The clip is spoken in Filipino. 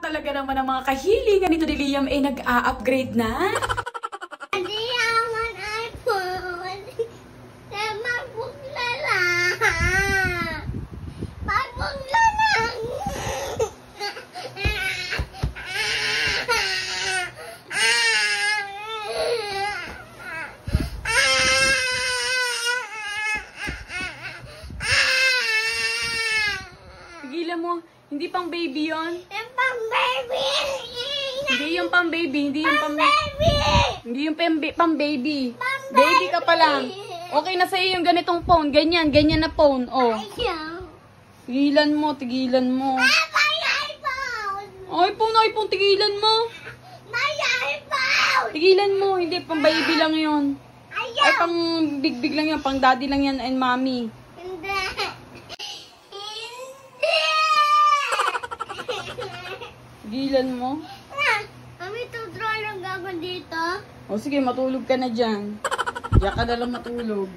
talaga naman ang mga kahilingan nito ni Liam ay nag-a-upgrade na. Hindi naman iPhone. MacBook na lang. MacBook na lang. Tigilan mo, hindi pang baby yon. Yung pang baby. Hindi yung pang baby, hindi yung pang Baby. hindi yung pang baby. Baby ka pa lang. Okay na sa'yo yung ganitong phone, ganyan na phone. Oh. Ayaw. Tigilan mo, tigilan mo. May iPhone. iPhone, tigilan mo. May iPhone. Tigilan mo, hindi pang baby lang yon. Ayaw. Ay, pang big lang yan, pang daddy lang yan and mommy. Hindi. Tigilan mo. Mami, tudraw lang ako dito. O sige, matulog ka na dyan. Diyan ka na lang matulog.